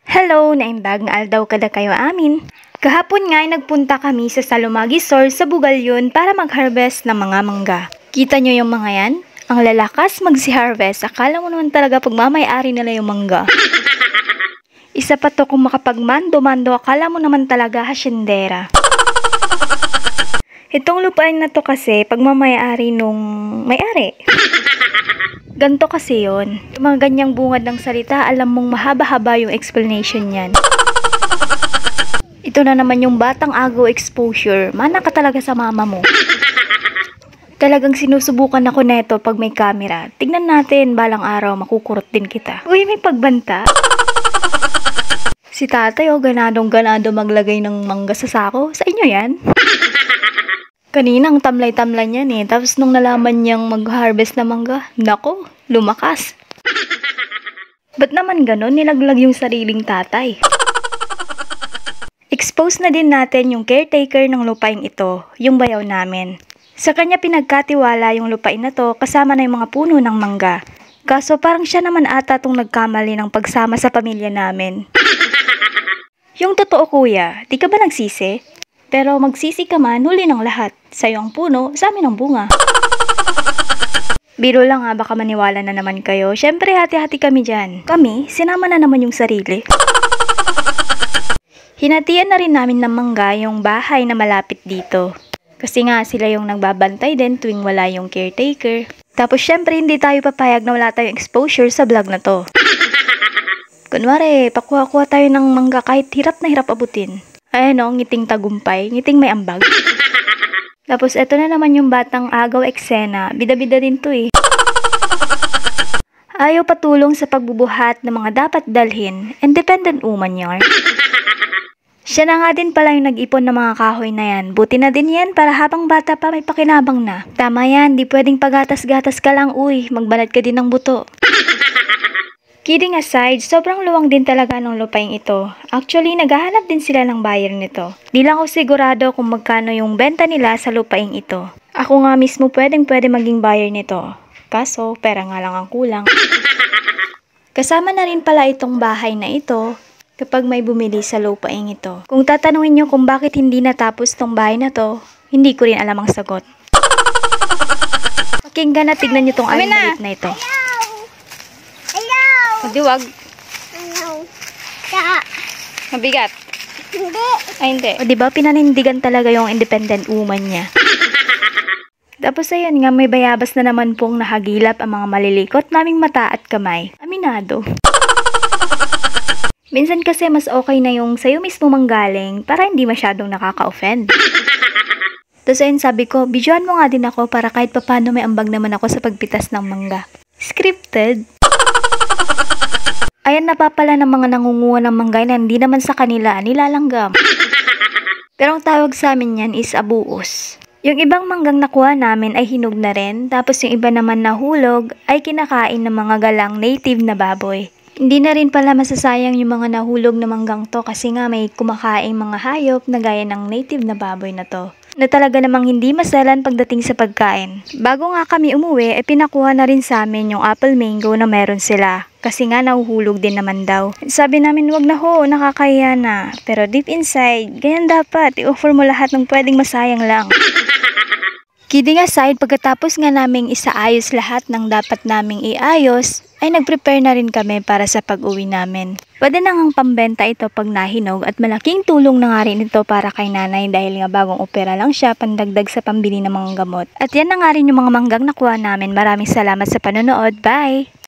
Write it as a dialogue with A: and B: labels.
A: Hello, naimbag nga aldaw kada kayo amin. Kahapon nga ay nagpunta kami sa Salumagi Store sa Bugalyon para mag-harvest ng mga mangga. Kita nyo yung mga yan? Ang lalakas magsi-harvest. Akala mo naman talaga pagmamay-ari nila yung mangga. Isa pa to kung makapagmando-mando, akala mo naman talaga hasyendera. Itong lupain na to kasi pagmamay-ari nung may-ari. Ganto kasi yon. Yung mga ganyang bungad ng salita, alam mong mahaba-haba yung explanation niyan. Ito na naman yung batang agaw exposure. Mana ka talaga sa mama mo. Talagang sinusubukan ako neto pag may camera. Tignan natin, balang araw makukurot din kita. Uy, may pagbanta. Si tatay ganadong-ganado maglagay ng mangga sa sako. Sa inyo yan? Kaninang tamlay-tamlay niyan eh. Tapos nung nalaman niyang mag-harvest na mangga, nako, lumakas. Ba't naman ganon nilaglag yung sariling tatay? Expose na din natin yung caretaker ng lupain ito, yung bayaw namin. Sa kanya pinagkatiwala yung lupain na to kasama na yung mga puno ng mangga. Kaso parang siya naman ata tong nagkamali ng pagsama sa pamilya namin. Yung totoo kuya, di ka ba nagsisi? Pero magsisi ka man, huli ng lahat. Sa'yo ang puno, sa amin ang bunga. Biro lang baka maniwala na naman kayo. Syempre hati-hati kami dyan. Kami, sinama na naman yung sarili. Hinatian na rin namin ng mangga yung bahay na malapit dito. Kasi nga sila yung nagbabantay din tuwing wala yung caretaker. Tapos syempre hindi tayo papayag na wala tayong exposure sa vlog na to. Kunwari, pakuha-kuha tayo ng mangga kahit hirap na hirap abutin. Ayan o, ngiting tagumpay, ngiting may ambag. Tapos eto na naman yung batang agaw eksena, bida-bida din to eh. Ayaw patulong sa pagbubuhat ng mga dapat dalhin, independent woman yar. Siya na nga din pala yung nag-ipon ng mga kahoy na yan. Buti na din yan para habang bata pa may pakinabang na. Tama yan, di pwedeng pagatas-gatas ka lang, uy, magbanat ka din ng buto. Kidding aside, sobrang luwang din talaga ng lupain ito. Actually, naghahanap din sila ng buyer nito. Di lang ako sigurado kung magkano yung benta nila sa lupain ito. Ako nga mismo pwede maging buyer nito. Kaso, pera nga lang ang kulang. Kasama na rin pala itong bahay na ito kapag may bumili sa lupain ito. Kung tatanungin nyo kung bakit hindi natapos tong bahay na to, hindi ko rin alam ang sagot. Pakinggan na, tignan nyo tong aling na ito. Madiwag.
B: Ano?
A: Mabigat.
B: Hindi.
A: Ay, hindi. O, diba, pinanindigan talaga yung independent woman niya. Tapos, ayun nga, may bayabas na naman pong nahagilap ang mga malilikot naming mata at kamay. Aminado. Minsan kasi mas okay na yung sa'yo mismo manggaling para hindi masyadong nakaka-offend. Tapos, ayun, sabi ko, videoan mo nga din ako para kahit papano may ambag naman ako sa pagpitas ng mangga. Scripted. Ayan napapala ng mga nangunguha ng mangga na hindi naman sa kanila nilalanggam. Pero ang tawag sa amin yan is abuos. Yung ibang manggang nakuha namin ay hinog na rin, tapos yung iba naman nahulog ay kinakain ng mga galang native na baboy. Hindi na rin pala masasayang yung mga nahulog na manggang to kasi nga may kumakaing mga hayop na gaya ng native na baboy na to. Na talaga namang hindi masalan pagdating sa pagkain. Bago nga kami umuwi, pinakuha na rin sa amin yung apple mango na meron sila. Kasi nga nahuhulog din naman daw. Sabi namin wag na ho, nakakahiya na. Pero deep inside, ganyan dapat. I-offer mo lahat ng pwedeng masayang lang. Kidding aside, pagkatapos nga naming isaayos lahat ng dapat naming iayos, ay nag-prepare na rin kami para sa pag-uwi namin. Pwede na ngang pambenta ito pag nahinog at malaking tulong na nga rin ito para kay nanay dahil nga bagong opera lang siya pandagdag sa pambili ng mga gamot. At yan na nga rin yung mga manggang nakuha namin. Maraming salamat sa panonood. Bye!